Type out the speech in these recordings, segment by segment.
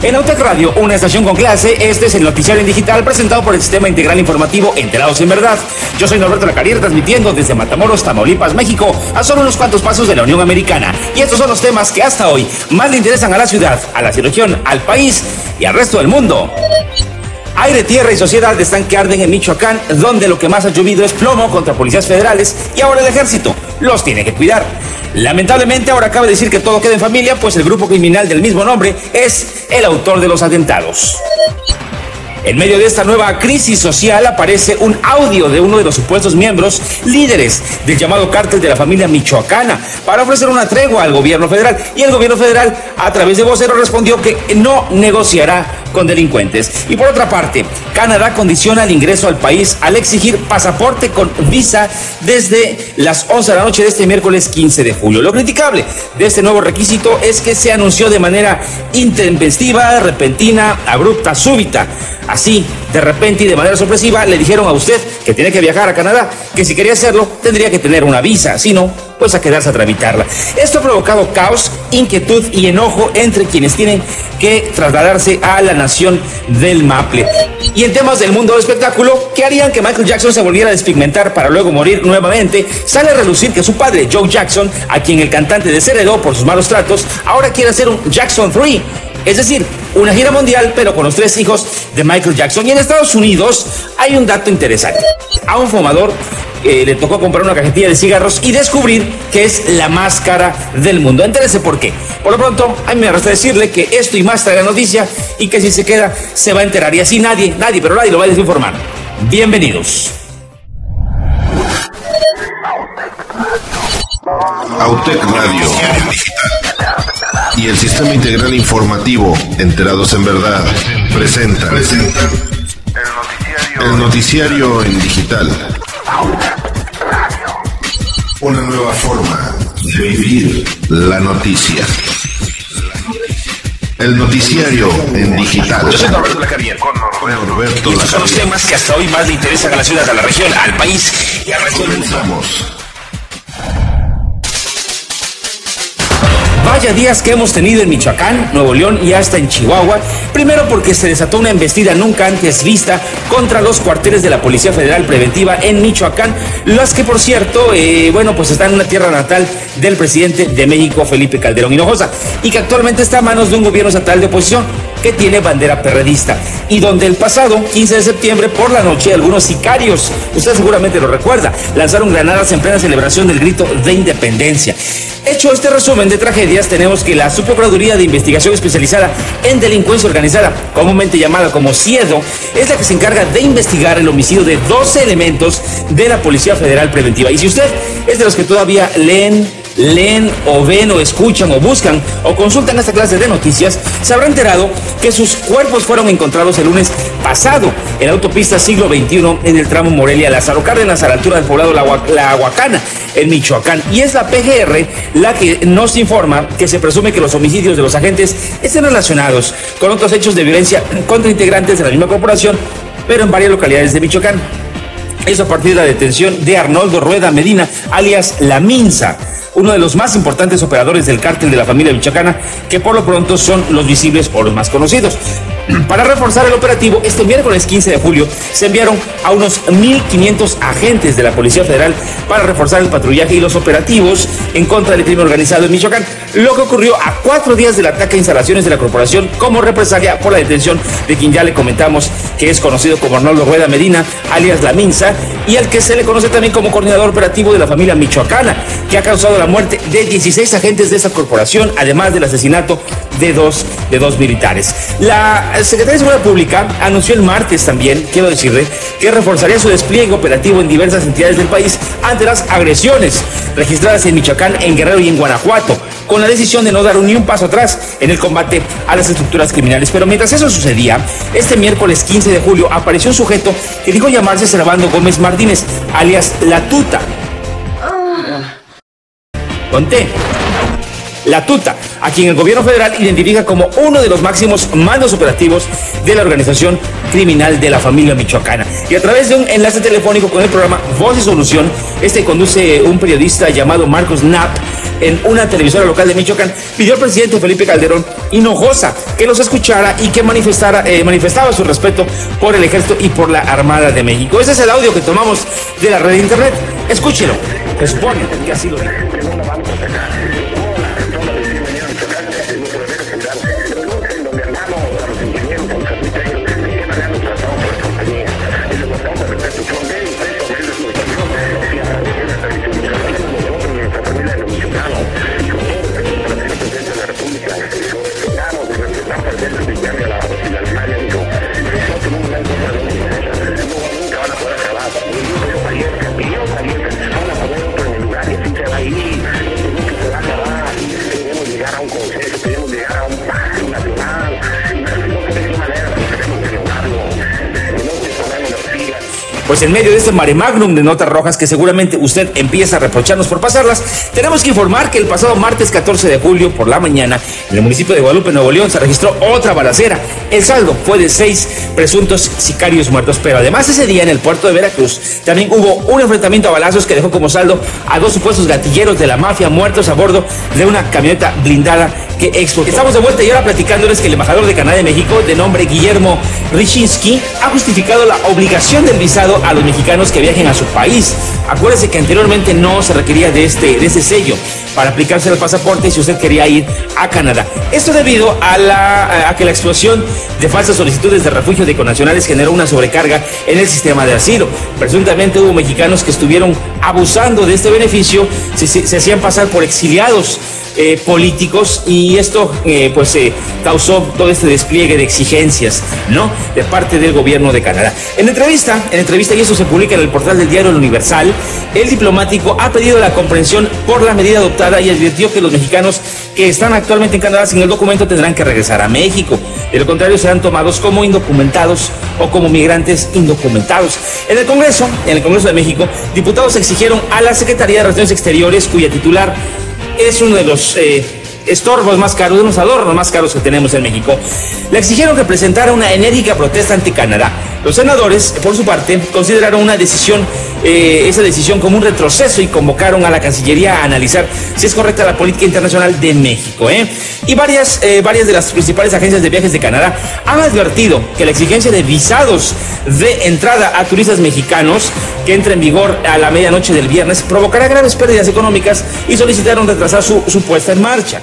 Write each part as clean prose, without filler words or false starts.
En Autec Radio, una estación con clase, este es el noticiario en digital presentado por el Sistema Integral Informativo Enterados en Verdad. Yo soy Norberto Lacarrier, transmitiendo desde Matamoros, Tamaulipas, México, a solo unos cuantos pasos de la Unión Americana. Y estos son los temas que hasta hoy más le interesan a la ciudad, a la región, al país y al resto del mundo. Aire, tierra y sociedad están que arden en Michoacán, donde lo que más ha llovido es plomo contra policías federales y ahora el ejército los tiene que cuidar. Lamentablemente ahora cabe decir que todo queda en familia, pues el grupo criminal del mismo nombre es el autor de los atentados. En medio de esta nueva crisis social aparece un audio de uno de los supuestos miembros líderes del llamado cártel de la familia michoacana para ofrecer una tregua al gobierno federal, y el gobierno federal a través de vocero respondió que no negociará con delincuentes. Y por otra parte, Canadá condiciona el ingreso al país al exigir pasaporte con visa desde las 11 de la noche de este miércoles 15 de julio. Lo criticable de este nuevo requisito es que se anunció de manera intempestiva, repentina, abrupta, súbita. Así, de repente y de manera sorpresiva, le dijeron a usted que tiene que viajar a Canadá, que si quería hacerlo tendría que tener una visa, si no, pues a quedarse a tramitarla. Esto ha provocado caos, inquietud y enojo entre quienes tienen que trasladarse a la nación del Maple. Y en temas del mundo del espectáculo, que harían que Michael Jackson se volviera a despigmentar para luego morir nuevamente, sale a relucir que su padre, Joe Jackson, a quien el cantante desheredó por sus malos tratos, ahora quiere hacer un Jackson 3. Es decir, una gira mundial, pero con los 3 hijos de Michael Jackson. Y en Estados Unidos hay un dato interesante. A un fumador le tocó comprar una cajetilla de cigarros y descubrir que es la más cara del mundo. Entérese por qué. Por lo pronto, a mí me resta decirle que esto y más trae la noticia, y que si se queda, se va a enterar. Y así nadie lo va a desinformar. Bienvenidos. Autec Radio y el Sistema Integral Informativo Enterados en Verdad presenta el noticiario en digital. Una nueva forma de vivir la noticia. El noticiario en digital. Yo soy Norberto Lacarrier. Norberto Estos son los temas que hasta hoy más le interesan a la ciudad, a la región, al país y al resto del mundo. Vaya días que hemos tenido en Michoacán, Nuevo León y hasta en Chihuahua. Primero porque se desató una embestida nunca antes vista contra los cuarteles de la Policía Federal Preventiva en Michoacán, las que por cierto, pues están en una tierra natal del presidente de México, Felipe Calderón Hinojosa, y que actualmente está a manos de un gobierno estatal de oposición que tiene bandera perredista, y donde el pasado 15 de septiembre por la noche algunos sicarios, usted seguramente lo recuerda, lanzaron granadas en plena celebración del grito de independencia. Hecho este resumen de tragedias, tenemos que la Subprocuraduría de Investigación Especializada en Delincuencia Organizada, comúnmente llamada como CIEDO, es la que se encarga de investigar el homicidio de 12 elementos de la Policía Federal Preventiva. Y si usted es de los que todavía leen o ven o escuchan o buscan o consultan esta clase de noticias, se habrá enterado que sus cuerpos fueron encontrados el lunes pasado en la autopista Siglo XXI en el tramo Morelia-Lázaro Cárdenas, a la altura del poblado La Huacana, en Michoacán. Y es la PGR la que nos informa que se presume que los homicidios de los agentes estén relacionados con otros hechos de violencia contra integrantes de la misma corporación, pero en varias localidades de Michoacán. Eso a partir de la detención de Arnoldo Rueda Medina, alias La Minsa, uno de los más importantes operadores del cártel de la familia michoacana, que por lo pronto son los visibles o los más conocidos. Para reforzar el operativo, este miércoles 15 de julio se enviaron a unos 1,500 agentes de la Policía Federal para reforzar el patrullaje y los operativos en contra del crimen organizado en Michoacán, lo que ocurrió a 4 días del ataque a instalaciones de la corporación como represalia por la detención de quien ya le comentamos que es conocido como Arnoldo Rueda Medina, alias La Minsa, y al que se le conoce también como coordinador operativo de la familia michoacana, que ha causado la muerte de 16 agentes de esa corporación, además del asesinato de dos militares. La Secretaría de Seguridad Pública anunció el martes también, quiero decirle, que reforzaría su despliegue operativo en diversas entidades del país ante las agresiones registradas en Michoacán, en Guerrero y en Guanajuato, con la decisión de no dar ni un paso atrás en el combate a las estructuras criminales. Pero mientras eso sucedía, este miércoles 15 de julio apareció un sujeto que dijo llamarse Servando Gómez Martínez, alias La Tuta. Conté. La Tuta, a quien el gobierno federal identifica como uno de los máximos mandos operativos de la organización criminal de la familia michoacana. Y a través de un enlace telefónico con el programa Voz y Solución, conduce un periodista llamado Marcos Knapp en una televisora local de Michoacán, pidió al presidente Felipe Calderón Hinojosa que los escuchara y que manifestaba su respeto por el ejército y por la Armada de México. Ese es el audio que tomamos de la red de internet. Escúchelo. Se supone que así lo dijo. Pues en medio de este mare magnum de notas rojas que seguramente usted empieza a reprocharnos por pasarlas, tenemos que informar que el pasado martes 14 de julio por la mañana en el municipio de Guadalupe, Nuevo León, se registró otra balacera. El saldo fue de 6 presuntos sicarios muertos, pero además ese día en el puerto de Veracruz también hubo un enfrentamiento a balazos que dejó como saldo a 2 supuestos gatilleros de la mafia muertos a bordo de una camioneta blindada que explotó. Estamos de vuelta y ahora platicándoles que el embajador de Canadá de México, de nombre Guillermo Rishinsky, ha justificado la obligación del visado a los mexicanos que viajen a su país. Acuérdense que anteriormente no se requería de ese sello para aplicarse el pasaporte si usted quería ir a Canadá. Esto debido a que la explosión de falsas solicitudes de refugio de connacionales generó una sobrecarga en el sistema de asilo. Presuntamente hubo mexicanos que estuvieron abusando de este beneficio, se hacían pasar por exiliados políticos, y esto causó todo este despliegue de exigencias, ¿no?, de parte del gobierno de Canadá. En entrevista, y eso se publica en el portal del diario El Universal, el diplomático ha pedido la comprensión por la medida adoptada y advirtió que los mexicanos que están actualmente en Canadá sin el documento tendrán que regresar a México. De lo contrario, serán tomados como indocumentados o como migrantes indocumentados. En el Congreso de México, diputados exigieron a la Secretaría de Relaciones Exteriores, cuya titular es uno de los estorbos más caros, de unos adornos más caros que tenemos en México, le exigieron que presentara una enérgica protesta ante Canadá. Los senadores, por su parte, consideraron esa decisión como un retroceso y convocaron a la Cancillería a analizar si es correcta la política internacional de México. Y varias de las principales agencias de viajes de Canadá han advertido que la exigencia de visados de entrada a turistas mexicanos, que entra en vigor a la medianoche del viernes, provocará graves pérdidas económicas y solicitaron retrasar su puesta en marcha.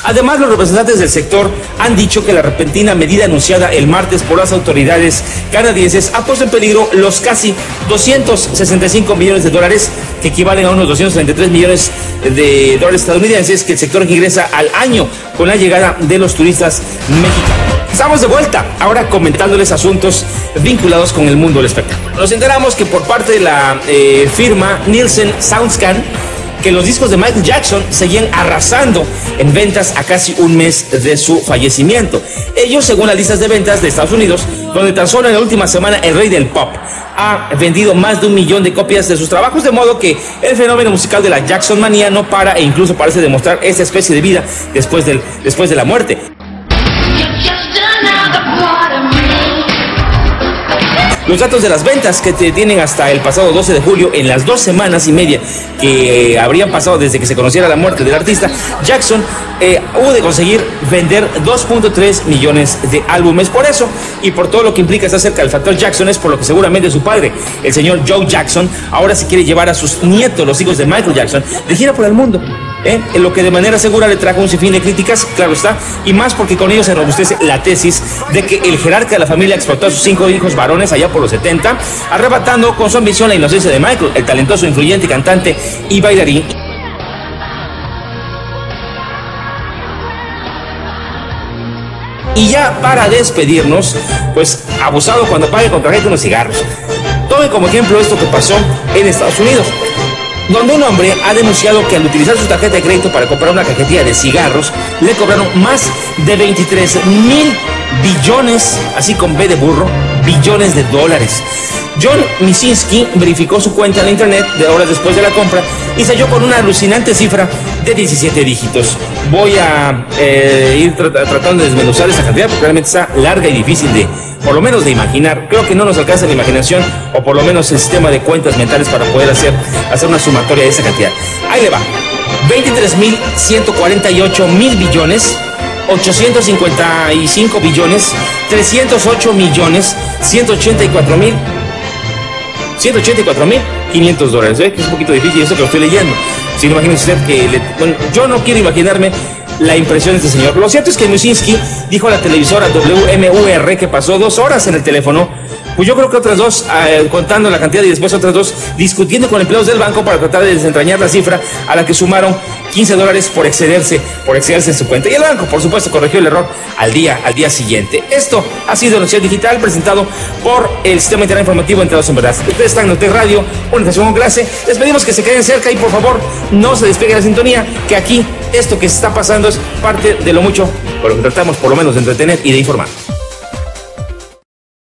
Además, los representantes del sector han dicho que la repentina medida anunciada el martes por las autoridades canadienses ha puesto en peligro los casi 265 millones de dólares, que equivalen a unos 233 millones de dólares estadounidenses, que el sector ingresa al año con la llegada de los turistas mexicanos. Estamos de vuelta, ahora comentándoles asuntos vinculados con el mundo del espectáculo. Nos enteramos que por parte de la firma Nielsen SoundScan, que los discos de Michael Jackson seguían arrasando en ventas a casi un mes de su fallecimiento. Ellos, según las listas de ventas de Estados Unidos, donde tan solo en la última semana el rey del pop ha vendido más de 1 millón de copias de sus trabajos, de modo que el fenómeno musical de la Jackson manía no para, e incluso parece demostrar esa especie de vida después de la muerte. Los datos de las ventas que tienen hasta el pasado 12 de julio, en las 2 semanas y media que habrían pasado desde que se conociera la muerte del artista, Jackson hubo de conseguir vender 2.3 millones de álbumes. Por eso, y por todo lo que implica estar cerca del factor Jackson, es por lo que seguramente su padre, el señor Joe Jackson, ahora se quiere llevar a sus nietos, los hijos de Michael Jackson, de gira por el mundo. En lo que de manera segura le trajo un sinfín de críticas, claro está, y más porque con ello se robustece la tesis de que el jerarca de la familia explotó a sus 5 hijos varones allá por los 70, arrebatando con su ambición la inocencia de Michael, el talentoso, influyente cantante y bailarín. Y ya para despedirnos, pues abusado cuando pague con tarjeta unos cigarros. Tomen como ejemplo esto que pasó en Estados Unidos, donde un hombre ha denunciado que al utilizar su tarjeta de crédito para comprar una cajetilla de cigarros, le cobraron más de $23,000 billones, así con B de burro, billones de dólares. John Micinski verificó su cuenta en la internet de horas después de la compra y se halló con una alucinante cifra de 17 dígitos. Voy a ir tratando de desmenuzar esa cantidad porque realmente está larga y difícil de, por lo menos de imaginar. Creo que no nos alcanza la imaginación o por lo menos el sistema de cuentas mentales para poder hacer una sumatoria de esa cantidad. Ahí le va. 23.148.000 billones, 855 billones, 308 millones, 184.500 dólares. Que es un poquito difícil eso que lo estoy leyendo. Si no, imagínense usted que yo no quiero imaginarme la impresión de este señor. Lo cierto es que Micinski dijo a la televisora WMUR que pasó 2 horas en el teléfono, pues yo creo que otras 2 contando la cantidad y después otras 2 discutiendo con empleados del banco para tratar de desentrañar la cifra, a la que sumaron 15 dólares por excederse en su cuenta. Y el banco, por supuesto, corrigió el error al día siguiente. Esto ha sido Noticias Digital, presentado por el Sistema Internet Informativo Enterados en Verdad. Ustedes están en Notec Radio, una estación con clase. Les pedimos que se queden cerca y por favor no se despeguen de la sintonía, que aquí esto que está pasando es parte de lo mucho por lo que tratamos por lo menos de entretener y de informar.